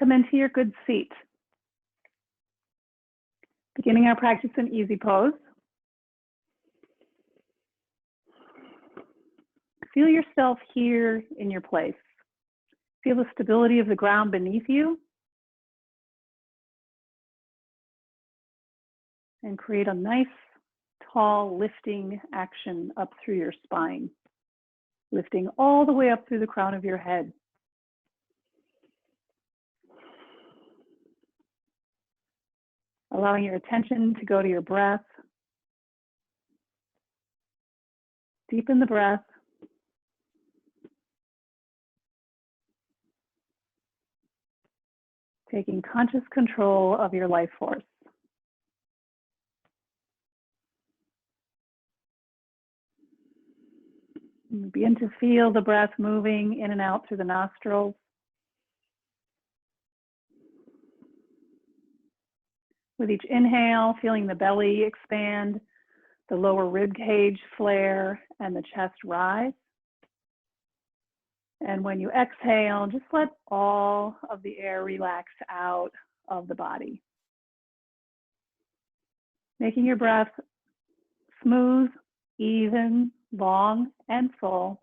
Welcome into your good seat. Beginning our practice in easy pose. Feel yourself here in your place. Feel the stability of the ground beneath you. And create a nice, tall lifting action up through your spine. Lifting all the way up through the crown of your head. Allowing your attention to go to your breath. Deepen the breath. Taking conscious control of your life force. And begin to feel the breath moving in and out through the nostrils. With each inhale, feeling the belly expand, the lower rib cage flare, and the chest rise. And when you exhale, just let all of the air relax out of the body. Making your breath smooth, even, long, and full.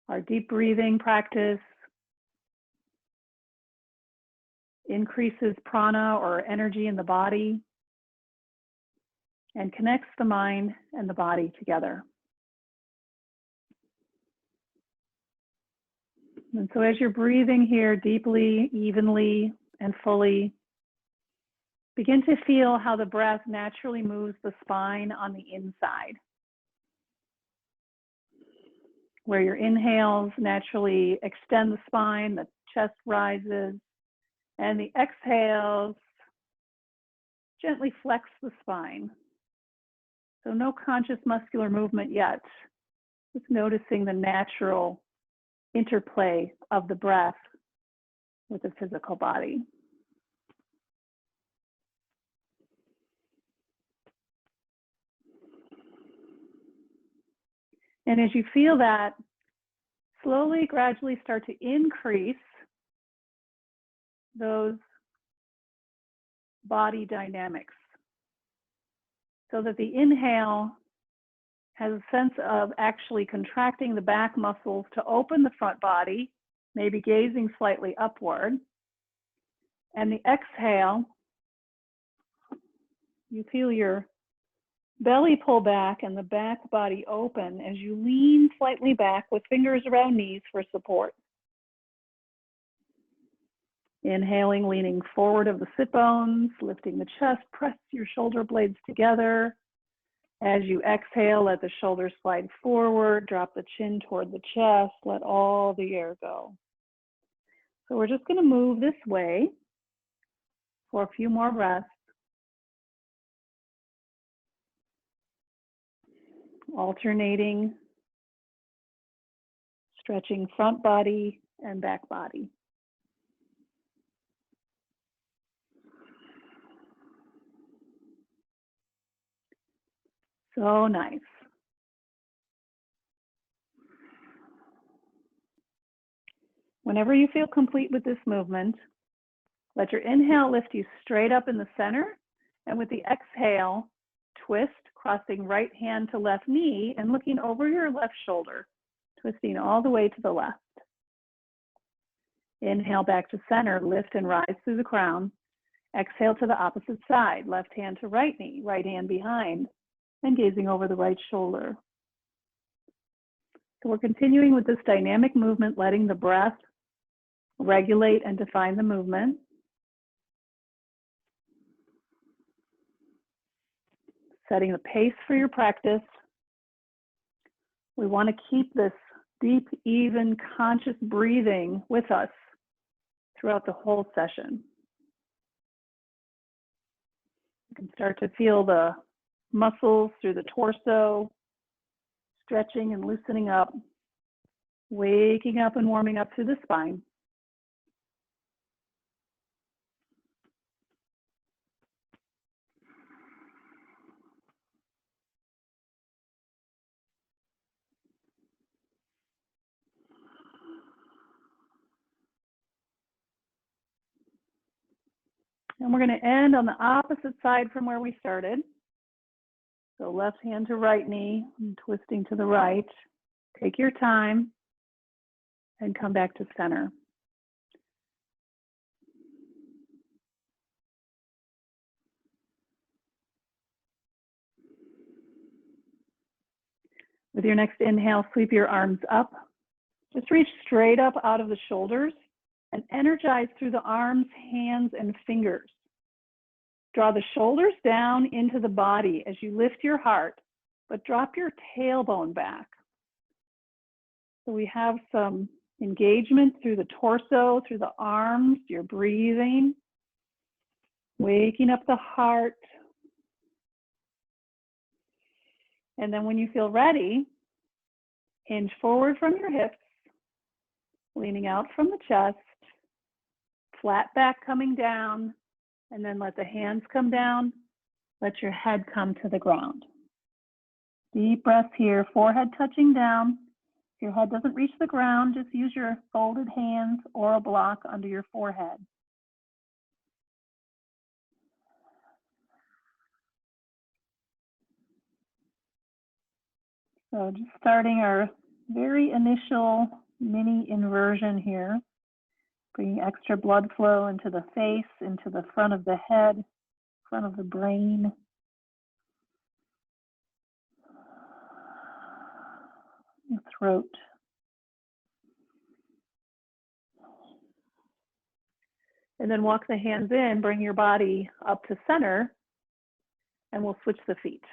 Our deep breathing practice increases prana or energy in the body and connects the mind and the body together. And so as you're breathing here deeply, evenly, and fully, begin to feel how the breath naturally moves the spine on the inside. Where your inhales naturally extend the spine, the chest rises, and the exhales gently flex the spine. So no conscious muscular movement yet, just noticing the natural interplay of the breath with the physical body. And as you feel that, slowly, gradually start to increase those body dynamics so that the inhale has a sense of actually contracting the back muscles to open the front body, maybe gazing slightly upward. And the exhale, you feel your belly pull back and the back body open as you lean slightly back with fingers around knees for support. Inhaling, leaning forward of the sit bones, lifting the chest, press your shoulder blades together. As you exhale, let the shoulders slide forward, drop the chin toward the chest, let all the air go. So we're just going to move this way for a few more breaths. Alternating, stretching front body and back body. So nice. Whenever you feel complete with this movement, let your inhale lift you straight up in the center, and with the exhale, twist, crossing right hand to left knee and looking over your left shoulder, twisting all the way to the left. Inhale back to center, lift and rise through the crown. Exhale to the opposite side, left hand to right knee, right hand behind, and gazing over the right shoulder. So we're continuing with this dynamic movement, letting the breath regulate and define the movement. Setting the pace for your practice. We want to keep this deep, even, conscious breathing with us throughout the whole session. You can start to feel the muscles through the torso, stretching and loosening up, waking up and warming up through the spine. And we're going to end on the opposite side from where we started. So left hand to right knee and twisting to the right. Take your time and come back to center. With your next inhale, sweep your arms up. Just reach straight up out of the shoulders and energize through the arms, hands, and fingers. Draw the shoulders down into the body as you lift your heart, but drop your tailbone back. So we have some engagement through the torso, through the arms, you're breathing, waking up the heart. And then when you feel ready, hinge forward from your hips, leaning out from the chest, flat back coming down, and then let the hands come down. Let your head come to the ground. Deep breath here, forehead touching down. If your head doesn't reach the ground, just use your folded hands or a block under your forehead. So just starting our very initial mini inversion here, bringing extra blood flow into the face, into the front of the head, front of the brain. The throat. And then walk the hands in, bring your body up to center, and we'll switch the feet.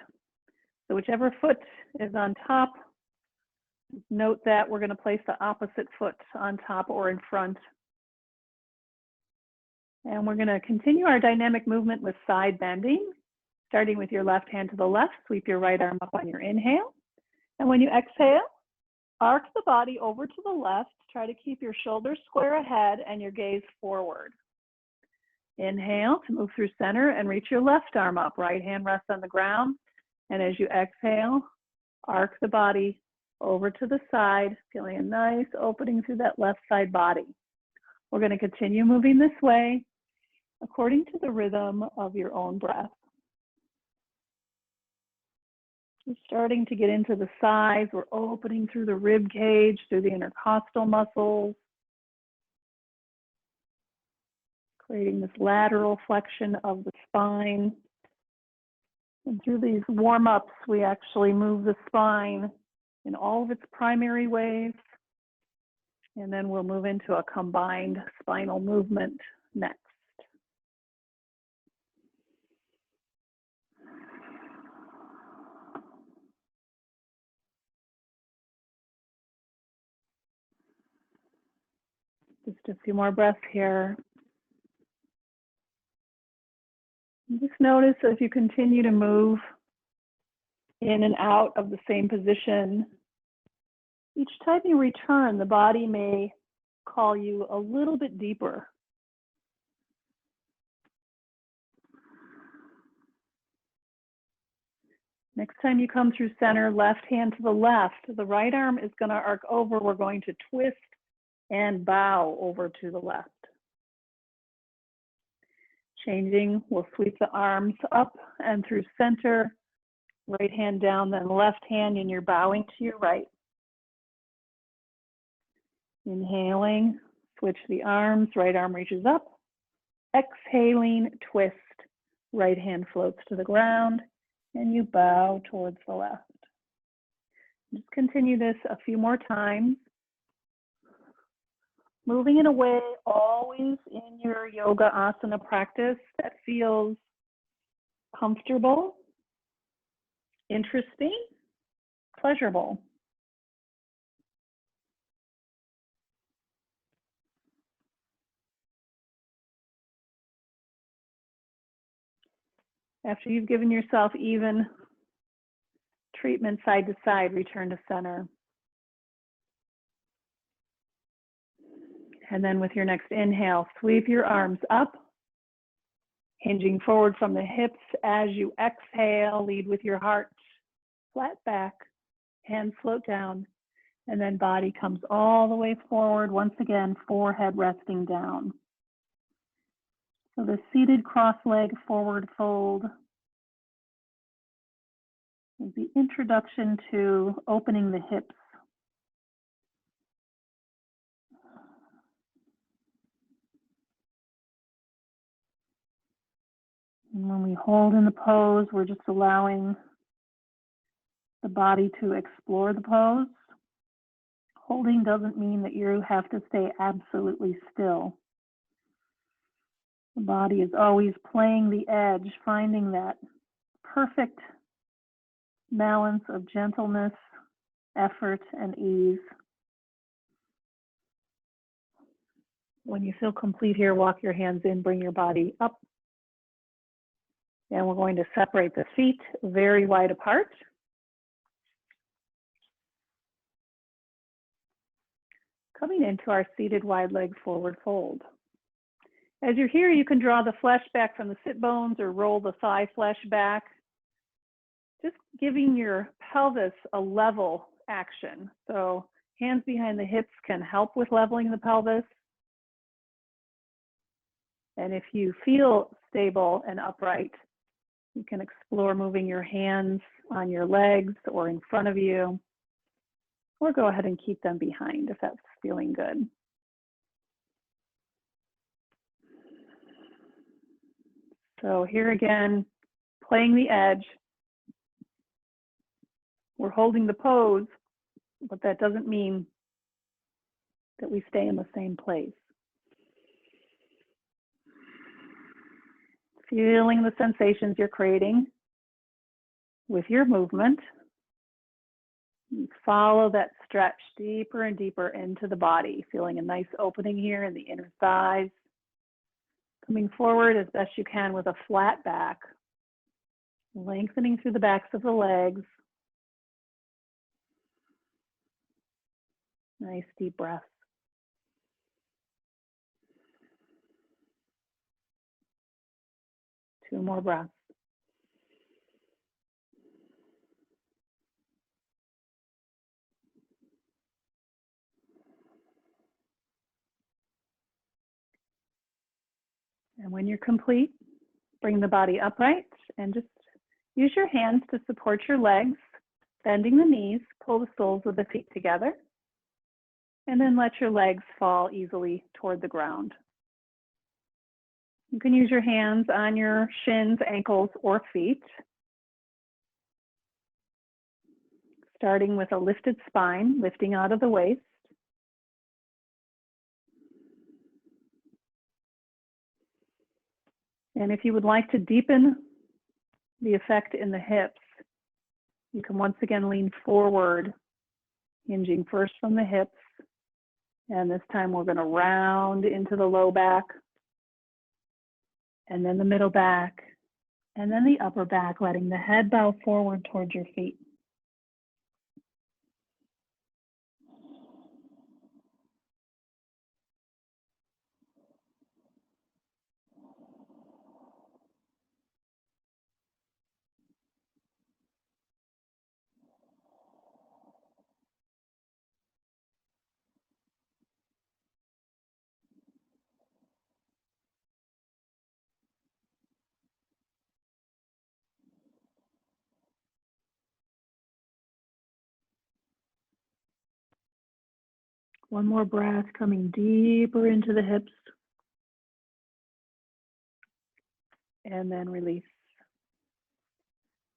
So whichever foot is on top, note that we're going to place the opposite foot on top or in front. And we're going to continue our dynamic movement with side bending, starting with your left hand to the left, sweep your right arm up on your inhale. And when you exhale, arc the body over to the left, try to keep your shoulders square ahead and your gaze forward. Inhale to move through center and reach your left arm up, right hand rests on the ground. And as you exhale, arc the body over to the side, feeling a nice opening through that left side body. We're going to continue moving this way according to the rhythm of your own breath. We're starting to get into the sides. We're opening through the rib cage, through the intercostal muscles, creating this lateral flexion of the spine. And through these warm-ups, we actually move the spine in all of its primary ways. And then we'll move into a combined spinal movement next. Just a few more breaths here. And just notice as you continue to move in and out of the same position, each time you return, the body may call you a little bit deeper. Next time you come through center, left hand to the left, the right arm is going to arc over. We're going to twist and bow over to the left. Changing, we'll sweep the arms up and through center, right hand down, then left hand, and you're bowing to your right. Inhaling, switch the arms, right arm reaches up. Exhaling, twist, right hand floats to the ground, and you bow towards the left. Just continue this a few more times. Moving in a way always in your yoga asana practice that feels comfortable, interesting, pleasurable. After you've given yourself even treatment side to side, return to center. And then with your next inhale, sweep your arms up, hinging forward from the hips. As you exhale, lead with your heart flat back, hands float down, and then body comes all the way forward. Once again, forehead resting down. So the seated cross leg forward fold is the introduction to opening the hips. And when we hold in the pose, we're just allowing the body to explore the pose. Holding doesn't mean that you have to stay absolutely still. The body is always playing the edge, finding that perfect balance of gentleness, effort, and ease. When you feel complete here, walk your hands in, bring your body up. And we're going to separate the feet very wide apart. Coming into our seated wide leg forward fold. As you're here, you can draw the flesh back from the sit bones or roll the thigh flesh back. Just giving your pelvis a level action. So hands behind the hips can help with leveling the pelvis. And if you feel stable and upright, you can explore moving your hands on your legs or in front of you, or go ahead and keep them behind if that's feeling good. So here again, playing the edge. We're holding the pose, but that doesn't mean that we stay in the same place. Feeling the sensations you're creating with your movement. You follow that stretch deeper and deeper into the body, feeling a nice opening here in the inner thighs. Coming forward as best you can with a flat back, lengthening through the backs of the legs. Nice deep breath. Two more breaths. And when you're complete, bring the body upright and just use your hands to support your legs, bending the knees, pull the soles of the feet together, and then let your legs fall easily toward the ground. You can use your hands on your shins, ankles, or feet. Starting with a lifted spine, lifting out of the waist. And if you would like to deepen the effect in the hips, you can once again lean forward, hinging first from the hips. And this time we're going to round into the low back, and then the middle back, and then the upper back, letting the head bow forward towards your feet. One more breath, coming deeper into the hips. And then release.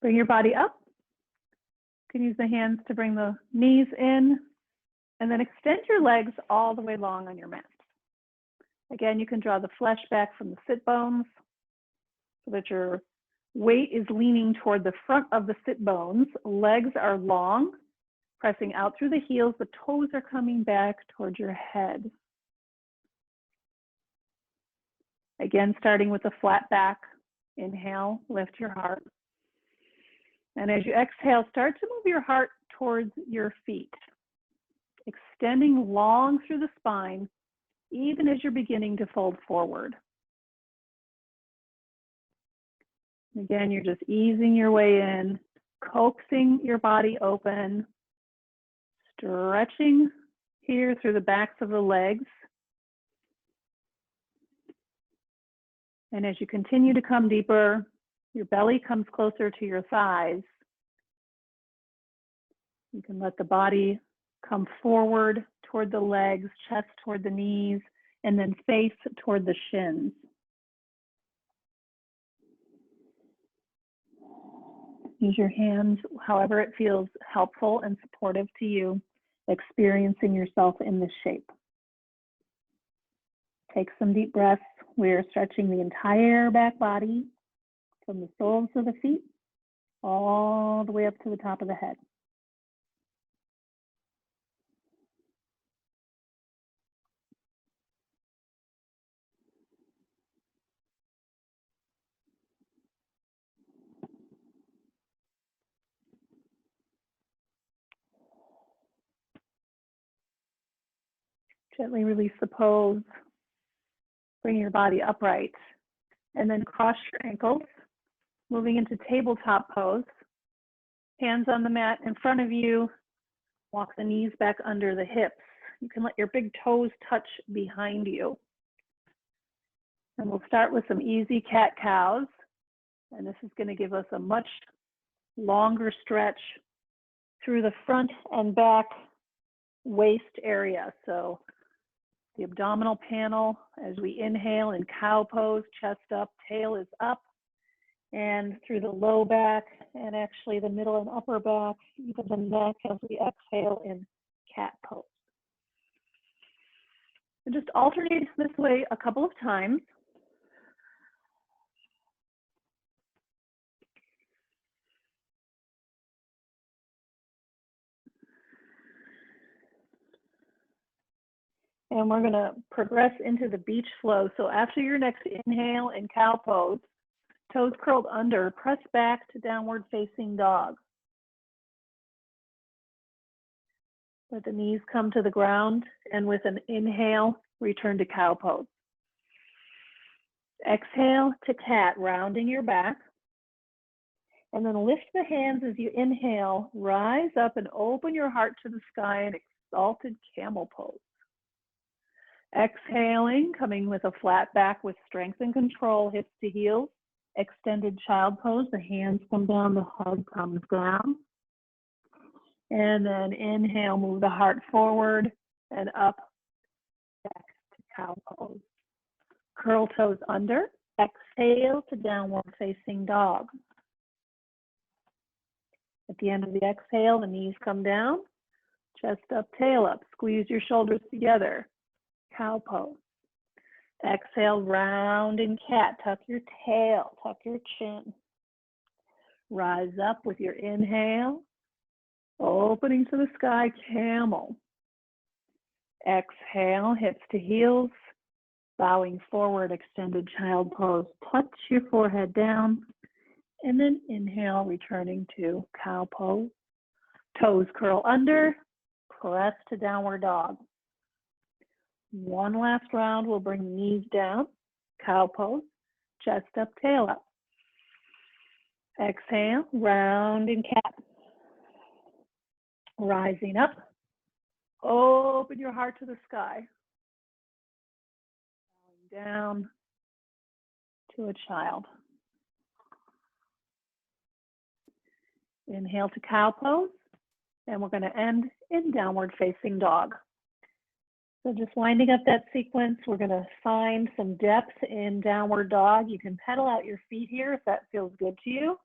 Bring your body up. You can use the hands to bring the knees in, and then extend your legs all the way long on your mat. Again, you can draw the flesh back from the sit bones so that your weight is leaning toward the front of the sit bones. Legs are long, pressing out through the heels. The toes are coming back towards your head. Again, starting with a flat back. Inhale, lift your heart. And as you exhale, start to move your heart towards your feet, extending long through the spine, even as you're beginning to fold forward. Again, you're just easing your way in, coaxing your body open, stretching here through the backs of the legs. And as you continue to come deeper, your belly comes closer to your thighs. You can let the body come forward toward the legs, chest toward the knees, and then face toward the shins. Use your hands however it feels helpful and supportive to you, experiencing yourself in this shape. Take some deep breaths. We are stretching the entire back body from the soles of the feet all the way up to the top of the head. Gently release the pose. Bring your body upright. And then cross your ankles, moving into tabletop pose. Hands on the mat in front of you. Walk the knees back under the hips. You can let your big toes touch behind you. And we'll start with some easy cat-cows. And this is going to give us a much longer stretch through the front and back waist area. So the abdominal panel, as we inhale in cow pose, chest up, tail is up, and through the low back, and actually the middle and upper back, even the neck as we exhale in cat pose. So just alternate this way a couple of times. And we're going to progress into the beach flow. So after your next inhale in cow pose, toes curled under, press back to downward facing dog. Let the knees come to the ground, and with an inhale, return to cow pose. Exhale to cat, rounding your back. And then lift the hands as you inhale, rise up and open your heart to the sky in exalted camel pose. Exhaling, coming with a flat back with strength and control, hips to heels. Extended child pose, the hands come down, the head comes down. And then inhale, move the heart forward and up, back to cow pose. Curl toes under, exhale to downward facing dog. At the end of the exhale, the knees come down, chest up, tail up. Squeeze your shoulders together. Cow pose. Exhale, round in cat. Tuck your tail, tuck your chin. Rise up with your inhale. Opening to the sky, camel. Exhale, hips to heels. Bowing forward, extended child pose. Touch your forehead down. And then inhale, returning to cow pose. Toes curl under. Press to downward dog. One last round, we'll bring the knees down, cow pose, chest up, tail up. Exhale, round in cat. Rising up, open your heart to the sky. Bowing down to a child. Inhale to cow pose, and we're going to end in downward facing dog. So just winding up that sequence, we're going to find some depth in downward dog. You can pedal out your feet here if that feels good to you.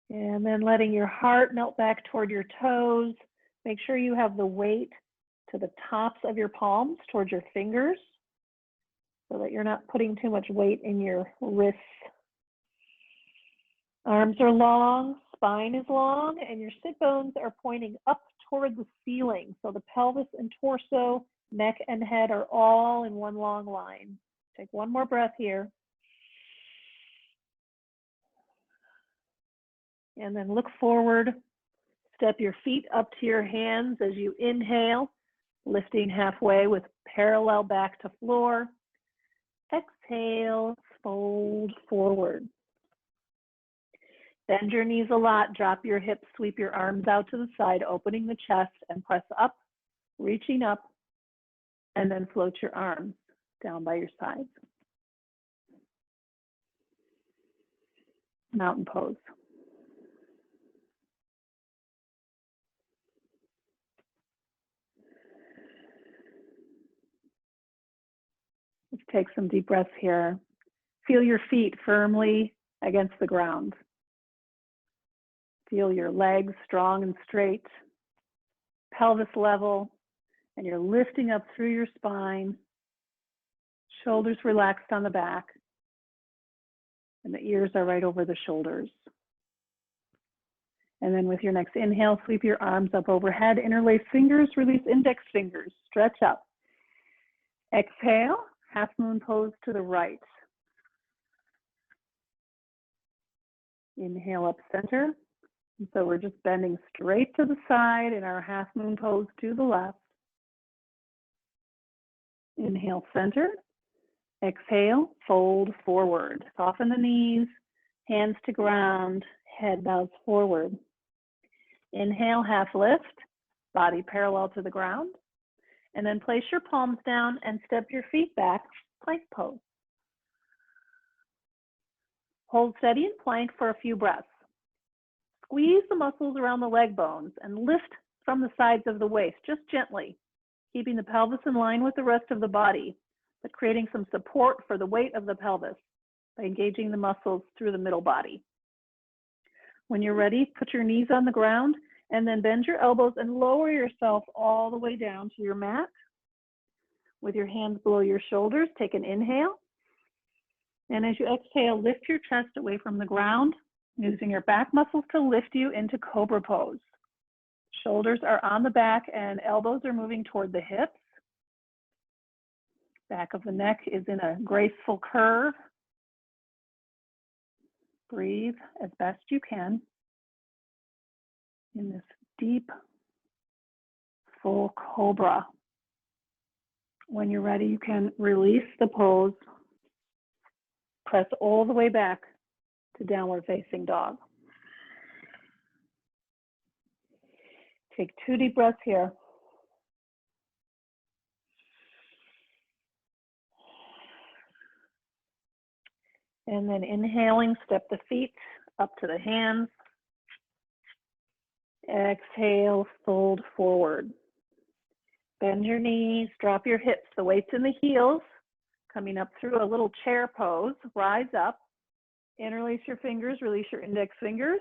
And then letting your heart melt back toward your toes. Make sure you have the weight to the tops of your palms towards your fingers so that you're not putting too much weight in your wrists. Arms are long, spine is long, and your sit bones are pointing up toward the ceiling. So the pelvis and torso, neck and head are all in one long line. Take one more breath here. And then look forward. Step your feet up to your hands as you inhale, lifting halfway with parallel back to floor. Exhale, fold forward. Bend your knees a lot, drop your hips, sweep your arms out to the side, opening the chest, and press up reaching up, and then float your arms down by your sides. Mountain pose. Let's take some deep breaths here. Feel your feet firmly against the ground. Feel your legs strong and straight, pelvis level, and you're lifting up through your spine, shoulders relaxed on the back, and the ears are right over the shoulders. And then with your next inhale, sweep your arms up overhead, interlace fingers, release index fingers, stretch up. Exhale, half moon pose to the right. Inhale up center. And so we're just bending straight to the side in our half moon pose to the left. Inhale center. Exhale, fold forward. Soften the knees, hands to ground, head bows forward. Inhale, half lift, body parallel to the ground. And then place your palms down and step your feet back, plank pose. Hold steady in plank for a few breaths. Squeeze the muscles around the leg bones and lift from the sides of the waist, just gently, keeping the pelvis in line with the rest of the body, but creating some support for the weight of the pelvis by engaging the muscles through the middle body. When you're ready, put your knees on the ground and then bend your elbows and lower yourself all the way down to your mat. With your hands below your shoulders, take an inhale. And as you exhale, lift your chest away from the ground, using your back muscles to lift you into cobra pose. Shoulders are on the back and elbows are moving toward the hips. Back of the neck is in a graceful curve. Breathe as best you can in this deep, full cobra. When you're ready, you can release the pose. Press all the way back to downward facing dog. Take 2 deep breaths here. And then inhaling, step the feet up to the hands. Exhale, fold forward. Bend your knees, drop your hips, the weight's in the heels. Coming up through a little chair pose, rise up. Interlace your fingers, release your index fingers,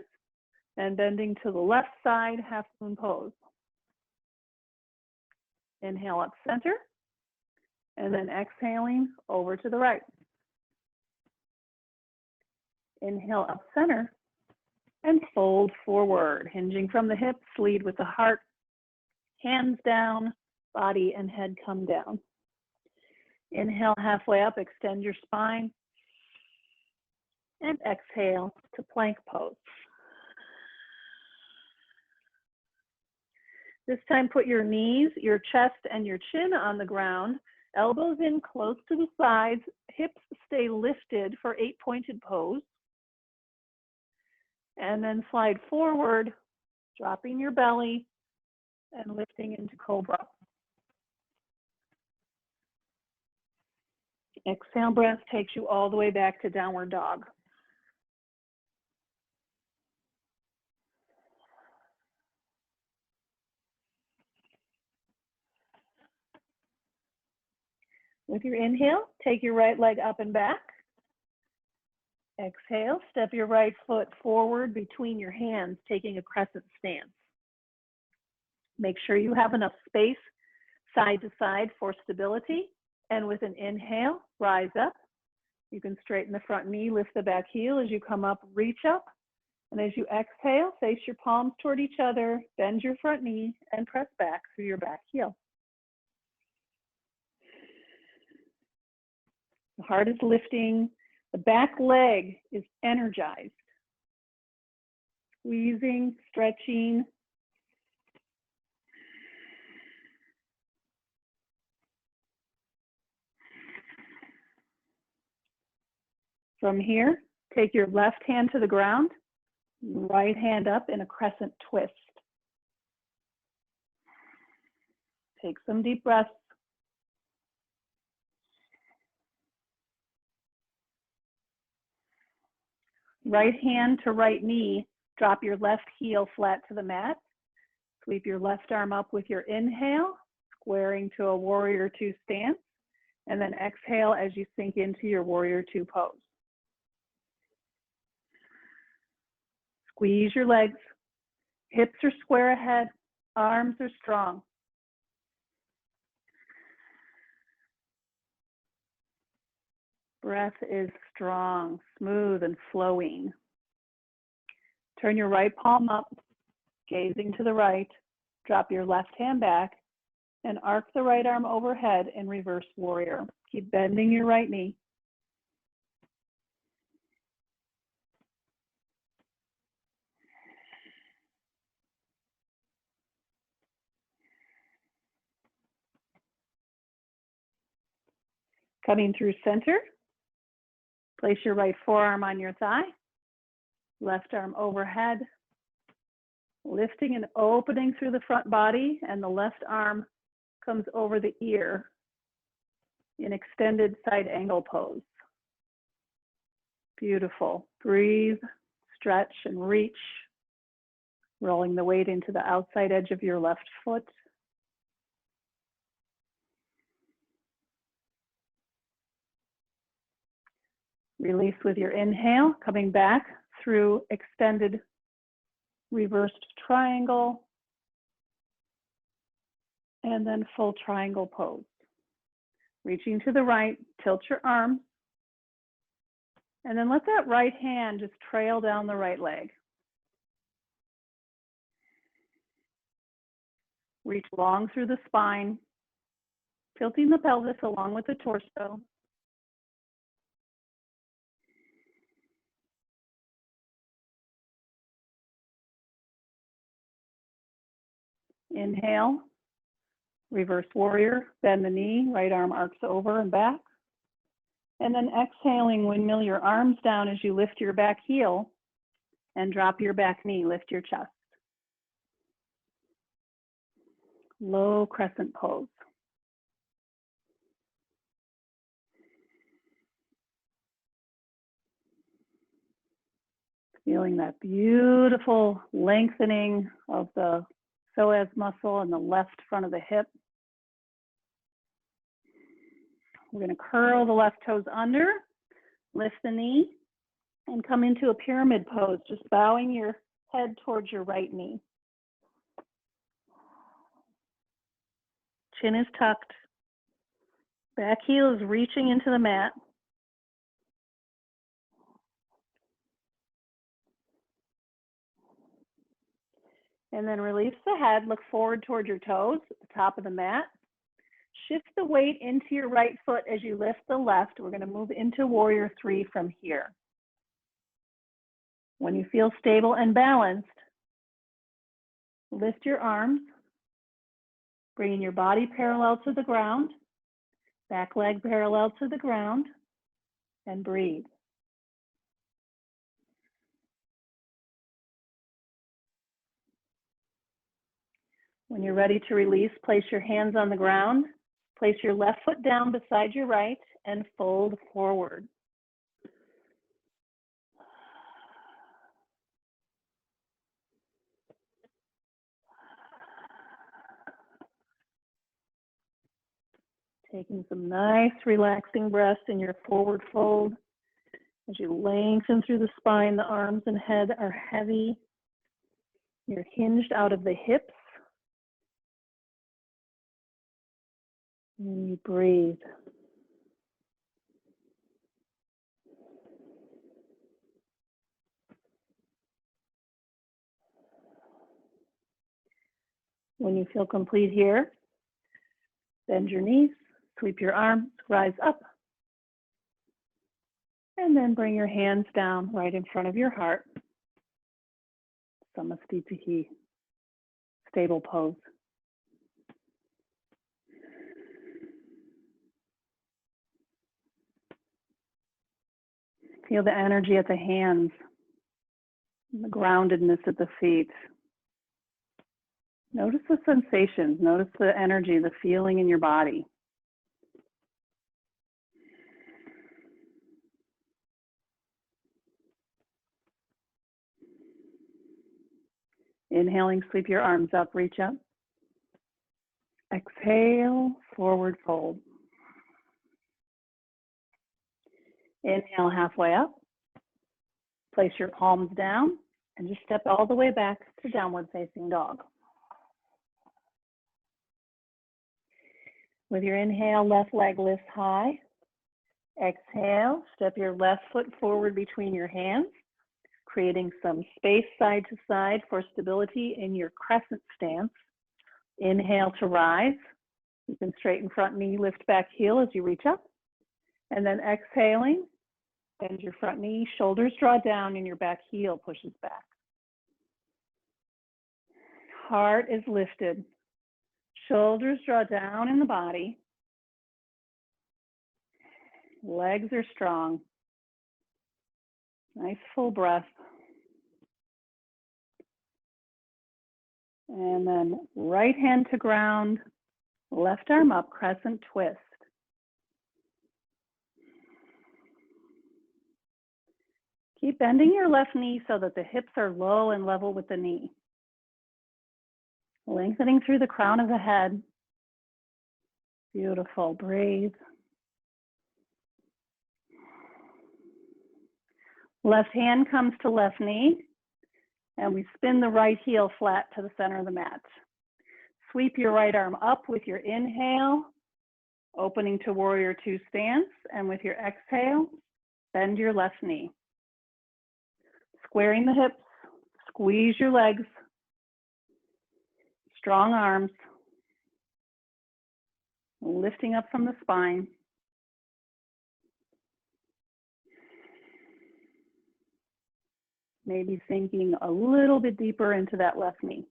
and bending to the left side, half moon pose. Inhale up center, and then exhaling over to the right. Inhale up center, and fold forward, hinging from the hips, lead with the heart, hands down, body and head come down. Inhale halfway up, extend your spine, and exhale to plank pose. This time put your knees, your chest, and your chin on the ground, elbows in close to the sides, hips stay lifted for 8-pointed pose. And then slide forward, dropping your belly and lifting into cobra. Exhale breath takes you all the way back to downward dog. With your inhale, take your right leg up and back. Exhale, step your right foot forward between your hands, taking a crescent stance. Make sure you have enough space side to side for stability. And with an inhale, rise up. You can straighten the front knee, lift the back heel. As you come up, reach up. And as you exhale, face your palms toward each other, bend your front knee, and press back through your back heel. The heart is lifting. The back leg is energized. Squeezing, stretching. From here, take your left hand to the ground, right hand up in a crescent twist. Take some deep breaths. Right hand to right knee, drop your left heel flat to the mat. Sweep your left arm up with your inhale, squaring to a warrior two stance, and then exhale as you sink into your warrior two pose. Squeeze your legs, hips are square ahead, arms are strong. Breath is strong, smooth, and flowing. Turn your right palm up, gazing to the right. Drop your left hand back and arc the right arm overhead in reverse warrior. Keep bending your right knee. Coming through center, place your right forearm on your thigh, left arm overhead, lifting and opening through the front body, and the left arm comes over the ear in extended side angle pose. Beautiful. Breathe, stretch, and reach, rolling the weight into the outside edge of your left foot. Release with your inhale, coming back through extended reversed triangle, and then full triangle pose. Reaching to the right, tilt your arms, and then let that right hand just trail down the right leg. Reach long through the spine, tilting the pelvis along with the torso. Inhale, reverse warrior, bend the knee, right arm arcs over and back. And then exhaling, windmill your arms down as you lift your back heel and drop your back knee, lift your chest. Low crescent pose. Feeling that beautiful lengthening of the psoas muscle and the left front of the hip. We're going to curl the left toes under, lift the knee, and come into a pyramid pose, just bowing your head towards your right knee. Chin is tucked. Back heel is reaching into the mat. And then release the head, look forward toward your toes at the top of the mat. Shift the weight into your right foot as you lift the left. We're going to move into warrior three from here. When you feel stable and balanced, lift your arms, bringing your body parallel to the ground, back leg parallel to the ground, and breathe. When you're ready to release, place your hands on the ground, place your left foot down beside your right, and fold forward. Taking some nice relaxing breaths in your forward fold. As you lengthen through the spine, the arms and head are heavy. You're hinged out of the hips. And you breathe. When you feel complete here, bend your knees, sweep your arms, rise up. And then bring your hands down right in front of your heart. Samastitihi, stable pose. Feel the energy at the hands, the groundedness at the feet. Notice the sensations, notice the energy, the feeling in your body. Inhaling, sweep your arms up, reach up. Exhale, forward fold. Inhale, halfway up. Place your palms down and just step all the way back to downward facing dog. With your inhale, left leg lifts high. Exhale, step your left foot forward between your hands, creating some space side to side for stability in your crescent stance. Inhale to rise. You can straighten front knee, lift back heel as you reach up. And then exhaling, bend your front knee, shoulders draw down, and your back heel pushes back. Heart is lifted. Shoulders draw down in the body. Legs are strong. Nice full breath. And then right hand to ground, left arm up, crescent twist. Keep bending your left knee so that the hips are low and level with the knee. Lengthening through the crown of the head. Beautiful, breathe. Left hand comes to left knee, and we spin the right heel flat to the center of the mat. Sweep your right arm up with your inhale, opening to warrior two stance, and with your exhale, bend your left knee. Squaring the hips, squeeze your legs, strong arms, lifting up from the spine. Maybe sinking a little bit deeper into that left knee.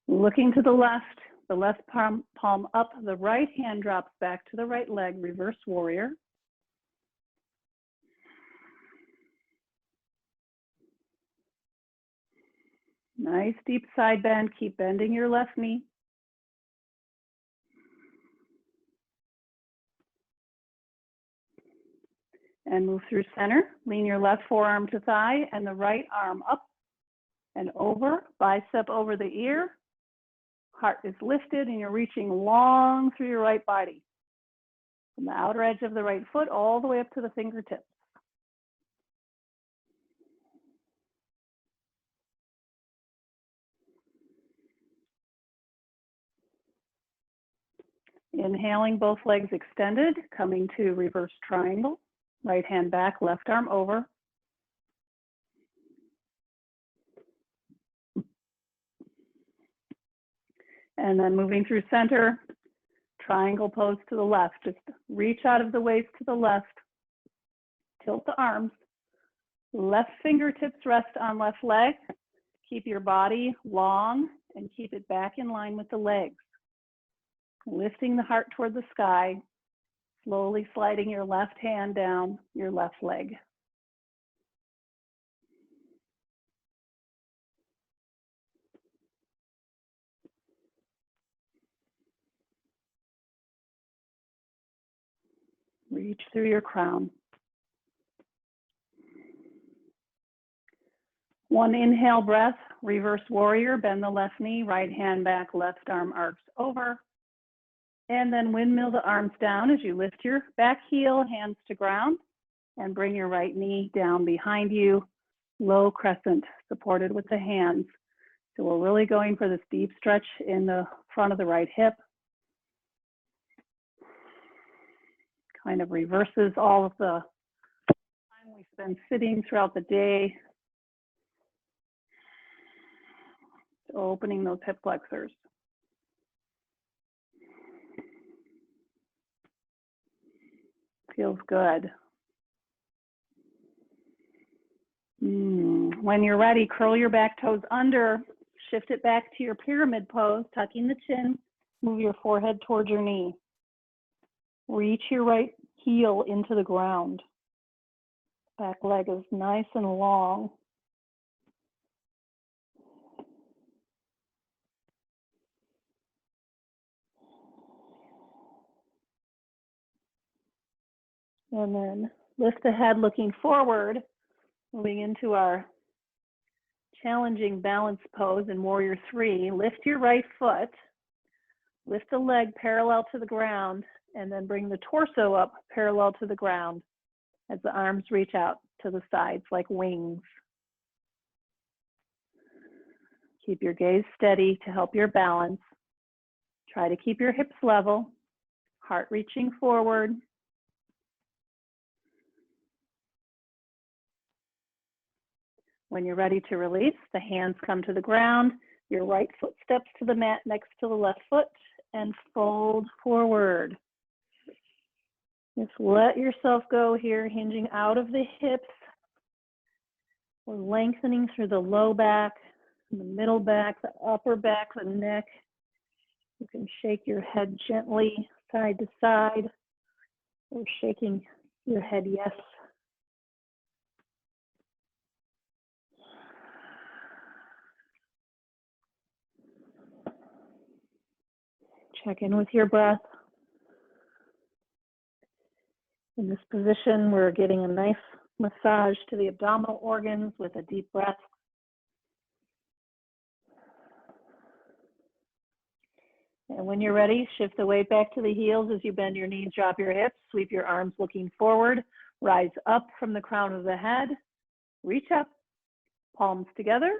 Looking to the left palm up, the right hand drops back to the right leg, reverse warrior. Nice deep side bend, keep bending your left knee. And move through center, lean your left forearm to thigh and the right arm up and over, bicep over the ear. Heart is lifted and you're reaching long through your right body. From the outer edge of the right foot all the way up to the fingertips. Inhaling, both legs extended, coming to reverse triangle. Right hand back, left arm over. And then moving through center, triangle pose to the left. Just reach out of the waist to the left. Tilt the arms. Left fingertips rest on left leg. Keep your body long and keep it back in line with the legs. Lifting the heart toward the sky. Slowly sliding your left hand down your left leg. Reach through your crown. One inhale breath, reverse warrior, bend the left knee, right hand back, left arm arcs over. And then windmill the arms down as you lift your back heel, hands to ground, and bring your right knee down behind you, low crescent, supported with the hands. So we're really going for this deep stretch in the front of the right hip. Kind of reverses all of the time we spend sitting throughout the day. Opening those hip flexors. Feels good. When you're ready, curl your back toes under, shift it back to your pyramid pose, tucking the chin, move your forehead towards your knee. Reach your right heel into the ground. Back leg is nice and long. And then lift the head looking forward, moving into our challenging balance pose in Warrior 3. Lift your right foot, lift the leg parallel to the ground, and then bring the torso up parallel to the ground as the arms reach out to the sides like wings. Keep your gaze steady to help your balance. Try to keep your hips level, heart reaching forward. When you're ready to release, the hands come to the ground. Your right foot steps to the mat next to the left foot and fold forward. Just let yourself go here, hinging out of the hips. We're lengthening through the low back, the middle back, the upper back, the neck. You can shake your head gently side to side or shaking your head yes. Check in with your breath. In this position, we're getting a nice massage to the abdominal organs with a deep breath. And when you're ready, shift the weight back to the heels as you bend your knees, drop your hips, sweep your arms looking forward, rise up from the crown of the head, reach up, palms together,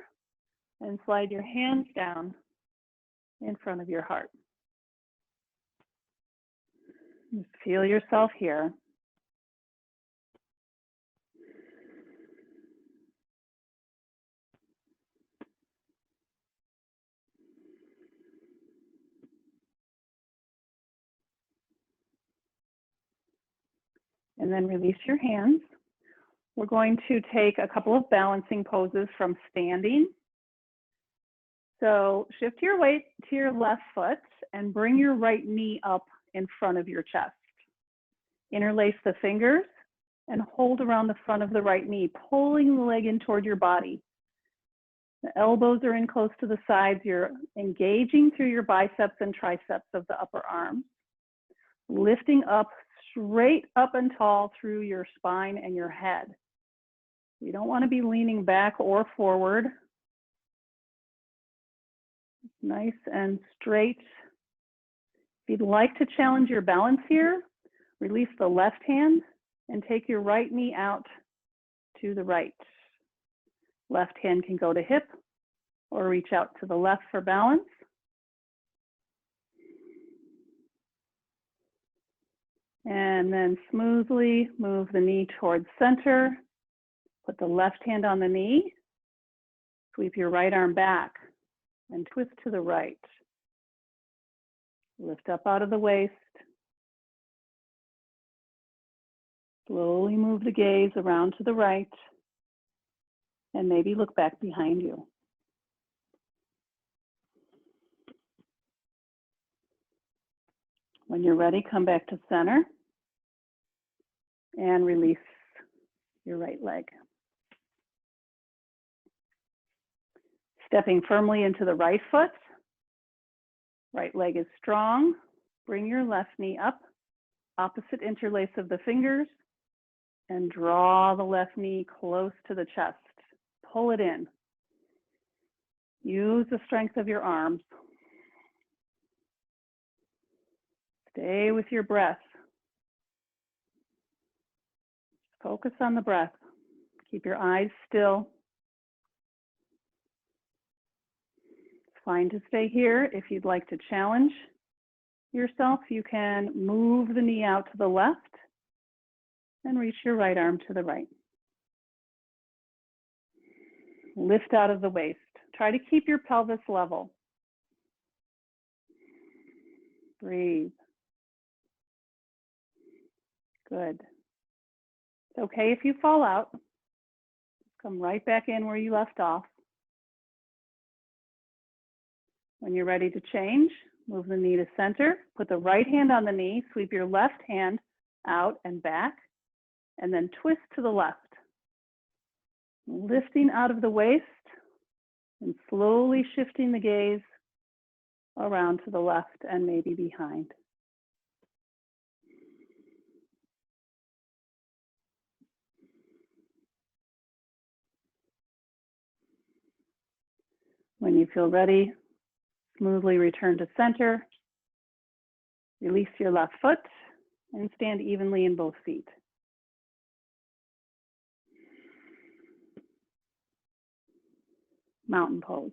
and slide your hands down in front of your heart. Just feel yourself here. And then release your hands. We're going to take a couple of balancing poses from standing. So shift your weight to your left foot and bring your right knee up in front of your chest. Interlace the fingers and hold around the front of the right knee, pulling the leg in toward your body. The elbows are in close to the sides. You're engaging through your biceps and triceps of the upper arms, lifting up straight up and tall through your spine and your head. You don't want to be leaning back or forward. Nice and straight. If you'd like to challenge your balance here, release the left hand and take your right knee out to the right. Left hand can go to hip or reach out to the left for balance. And then smoothly move the knee towards center. Put the left hand on the knee. Sweep your right arm back and twist to the right. Lift up out of the waist. Slowly move the gaze around to the right and maybe look back behind you. When you're ready, come back to center and release your right leg. Stepping firmly into the right foot. Right leg is strong. Bring your left knee up, opposite interlace of the fingers, and draw the left knee close to the chest. Pull it in. Use the strength of your arms. Stay with your breath. Focus on the breath. Keep your eyes still. It's fine to stay here. If you'd like to challenge yourself, you can move the knee out to the left and reach your right arm to the right. Lift out of the waist. Try to keep your pelvis level. Breathe. Good. It's okay if you fall out. Come right back in where you left off. When you're ready to change, move the knee to center. Put the right hand on the knee. Sweep your left hand out and back, and then twist to the left. Lifting out of the waist and slowly shifting the gaze around to the left and maybe behind. When you feel ready, smoothly return to center. Release your left foot and stand evenly in both feet. Mountain pose.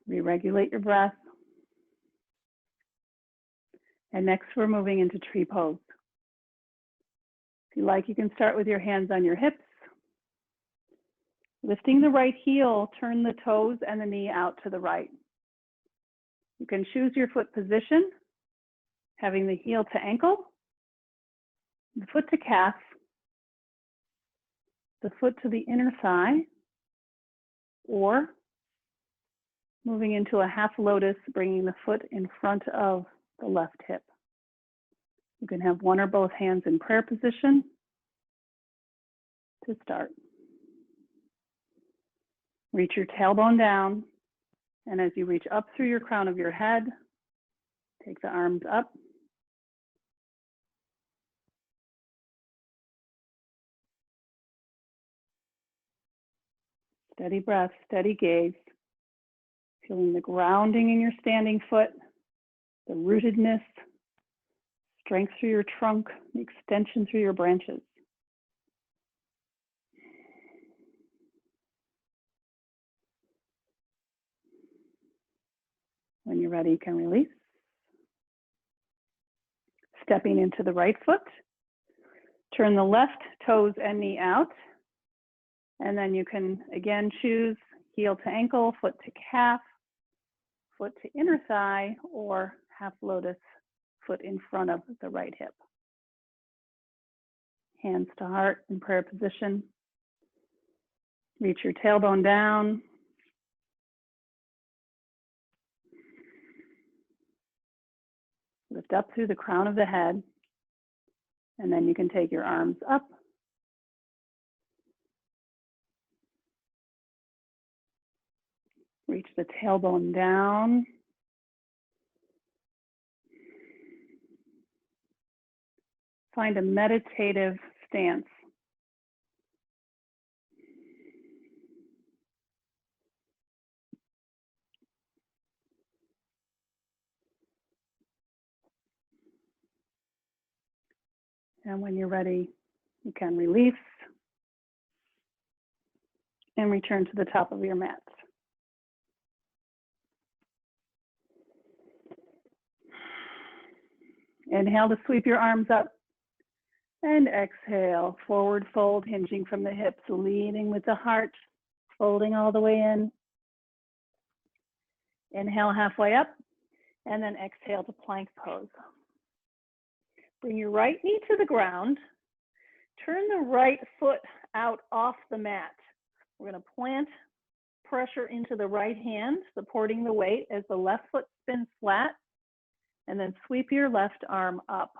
Re-regulate your breath. And next we're moving into tree pose. If you like, you can start with your hands on your hips. Lifting the right heel, turn the toes and the knee out to the right. You can choose your foot position, having the heel to ankle, the foot to calf, the foot to the inner thigh, or moving into a half lotus, bringing the foot in front of the left hip. You can have one or both hands in prayer position to start. Reach your tailbone down, and as you reach up through your crown of your head, take the arms up. Steady breath, steady gaze, feeling the grounding in your standing foot, the rootedness, strength through your trunk, the extension through your branches. When you're ready, you can release. Stepping into the right foot, turn the left toes and knee out, and then you can again choose heel to ankle, foot to calf, foot to inner thigh, or half lotus, foot in front of the right hip. Hands to heart in prayer position. Reach your tailbone down. Lift up through the crown of the head, and then you can take your arms up. Reach the tailbone down. Find a meditative stance. And when you're ready, you can release and return to the top of your mat. Inhale to sweep your arms up. And exhale, forward fold, hinging from the hips, leading with the heart, folding all the way in. Inhale halfway up, and then exhale to plank pose. Bring your right knee to the ground. Turn the right foot out off the mat. We're going to plant pressure into the right hand, supporting the weight as the left foot spins flat, and then sweep your left arm up.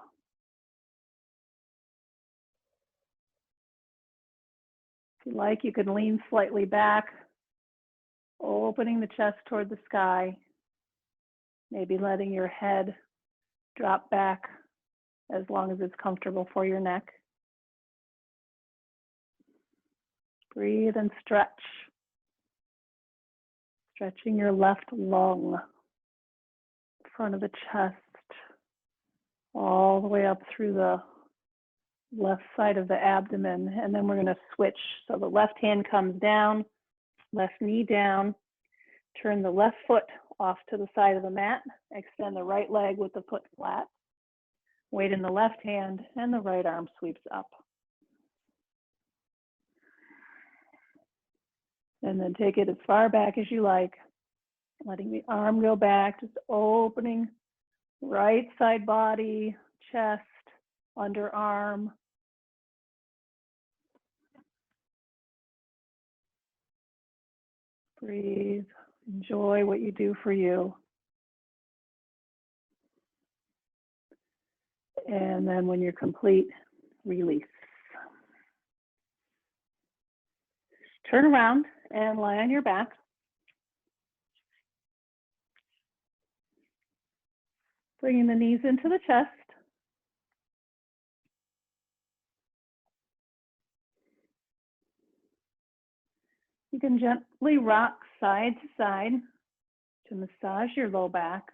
If you like, you can lean slightly back, opening the chest toward the sky, maybe letting your head drop back as long as it's comfortable for your neck. Breathe and stretch. Stretching your left lung, front of the chest, all the way up through the left side of the abdomen. And then we're going to switch. So the left hand comes down, left knee down, turn the left foot off to the side of the mat, extend the right leg with the foot flat, weight in the left hand, and the right arm sweeps up. And then take it as far back as you like, letting the arm go back, just opening right side body, chest, underarm. Breathe, enjoy what you do for you. And then when you're complete, release. Turn around and lie on your back. Bringing the knees into the chest. You can gently rock side to side to massage your low back.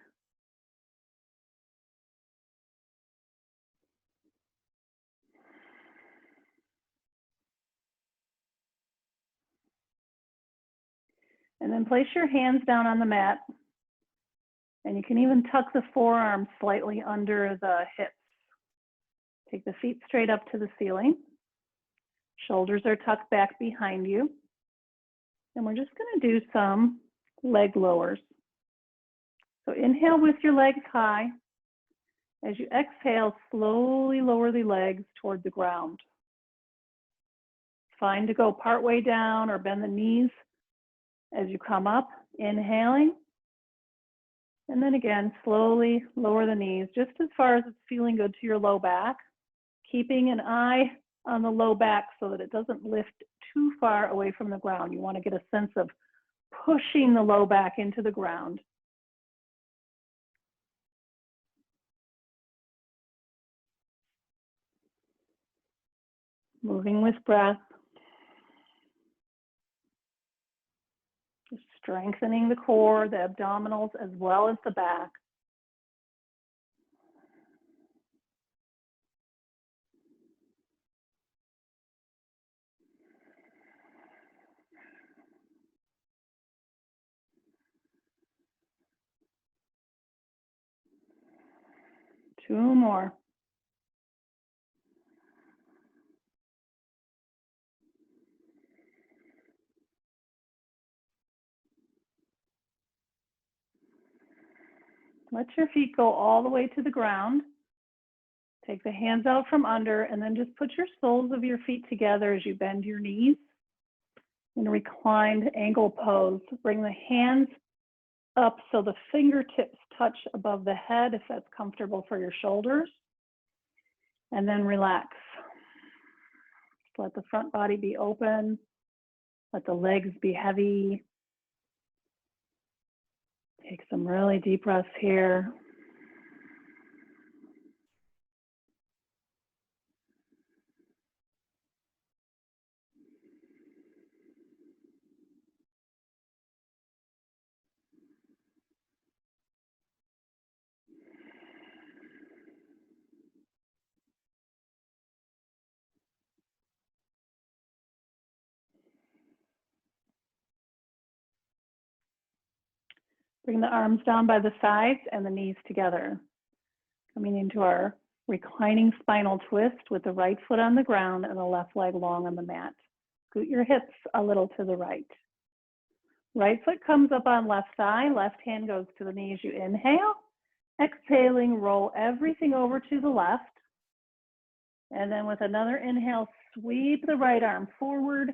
And then place your hands down on the mat. And you can even tuck the forearms slightly under the hips. Take the feet straight up to the ceiling. Shoulders are tucked back behind you. And we're just going to do some leg lowers. So inhale with your legs high. As you exhale, slowly lower the legs toward the ground. Fine to go partway down or bend the knees as you come up, inhaling. And then again, slowly lower the knees just as far as it's feeling good to your low back, keeping an eye on the low back so that it doesn't lift too far away from the ground. You want to get a sense of pushing the low back into the ground. Moving with breath. Just strengthening the core, the abdominals, as well as the back. Two more. Let your feet go all the way to the ground. Take the hands out from under and then just put your soles of your feet together as you bend your knees in a reclined angle pose. Bring the hands up so the fingertips touch above the head if that's comfortable for your shoulders. And then relax. Just let the front body be open. Let the legs be heavy. Take some really deep breaths here. Bring the arms down by the sides and the knees together. Coming into our reclining spinal twist with the right foot on the ground and the left leg long on the mat. Scoot your hips a little to the right. Right foot comes up on left thigh, left hand goes to the knee as you inhale. Exhaling, roll everything over to the left. And then with another inhale, sweep the right arm forward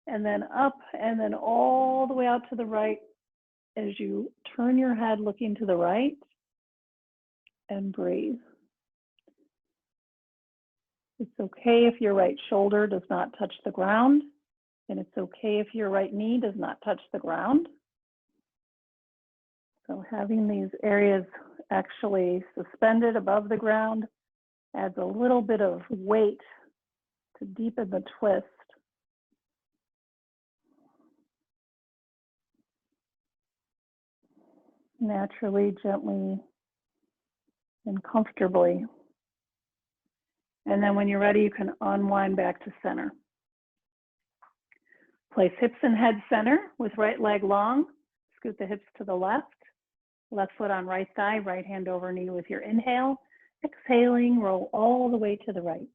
and then up and then all the way out to the right as you turn your head looking to the right and breathe. It's okay if your right shoulder does not touch the ground, and it's okay if your right knee does not touch the ground. So having these areas actually suspended above the ground adds a little bit of weight to deepen the twist. Naturally, gently, and comfortably. And then when you're ready, you can unwind back to center. Place hips and head center with right leg long. Scoot the hips to the left. Left foot on right thigh, right hand over knee with your inhale. Exhaling, roll all the way to the right.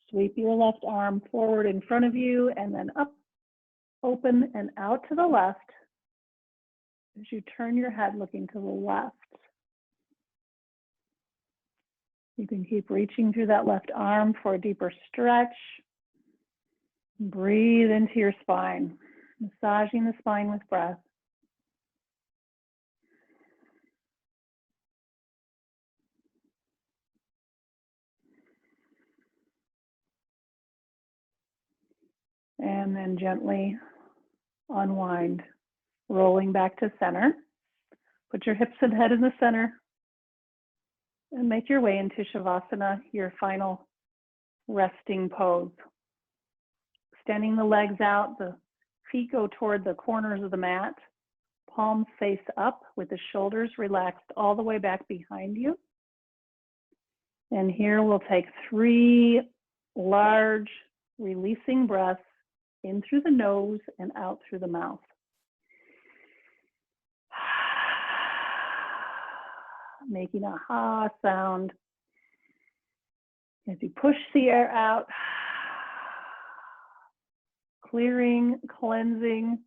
Sweep your left arm forward in front of you and then up, open and out to the left as you turn your head looking to the left. You can keep reaching through that left arm for a deeper stretch. Breathe into your spine, massaging the spine with breath. And then gently unwind, rolling back to center. Put your hips and head in the center. And make your way into Shavasana, your final resting pose. Extending the legs out, the feet go toward the corners of the mat. Palms face up with the shoulders relaxed all the way back behind you. And here we'll take 3 large releasing breaths in through the nose and out through the mouth. Making a ha sound as you push the air out, clearing, cleansing,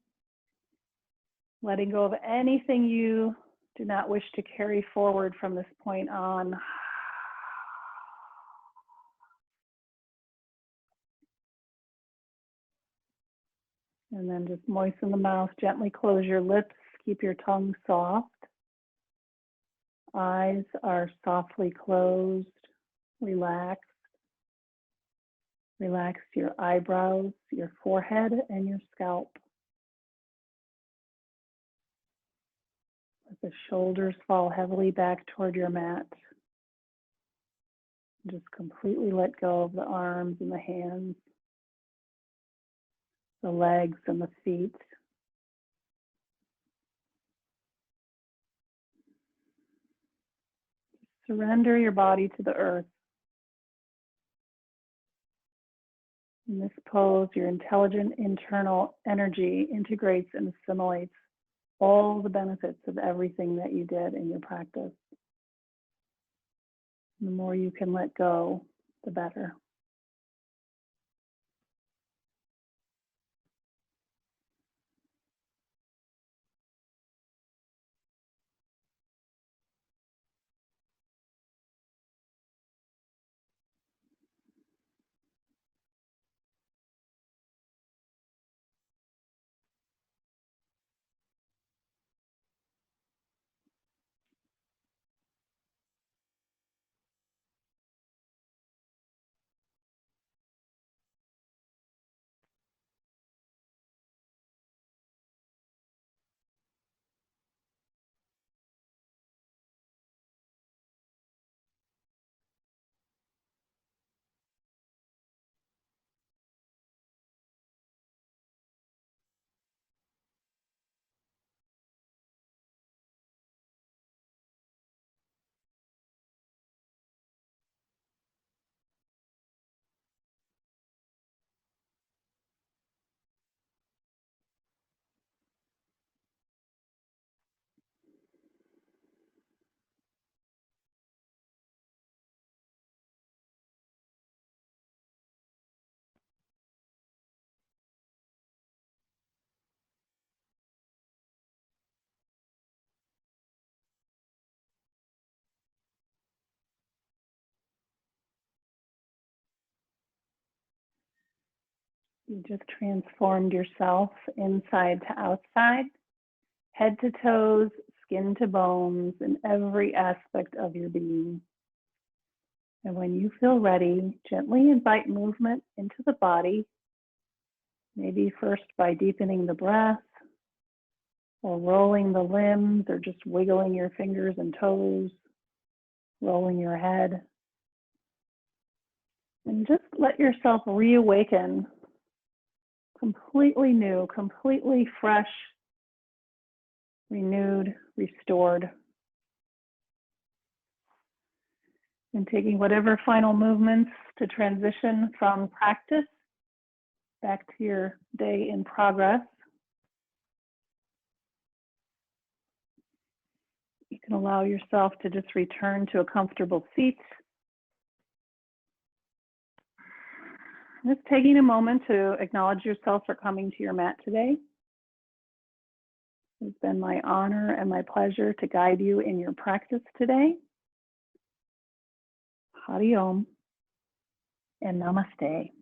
letting go of anything you do not wish to carry forward from this point on. And then just moisten the mouth, gently close your lips, keep your tongue soft. Eyes are softly closed, relaxed. Relax your eyebrows, your forehead, and your scalp. Let the shoulders fall heavily back toward your mat. Just completely let go of the arms and the hands, the legs and the feet. Surrender your body to the earth. In this pose, your intelligent internal energy integrates and assimilates all the benefits of everything that you did in your practice. The more you can let go, the better. You just transformed yourself inside to outside, head to toes, skin to bones, in every aspect of your being. And when you feel ready, gently invite movement into the body, maybe first by deepening the breath, or rolling the limbs, or just wiggling your fingers and toes, rolling your head. And just let yourself reawaken, completely new, completely fresh, renewed, restored. And taking whatever final movements to transition from practice back to your day in progress. You can allow yourself to just return to a comfortable seat. Just taking a moment to acknowledge yourself for coming to your mat today. It's been my honor and my pleasure to guide you in your practice today. Hari Om and Namaste.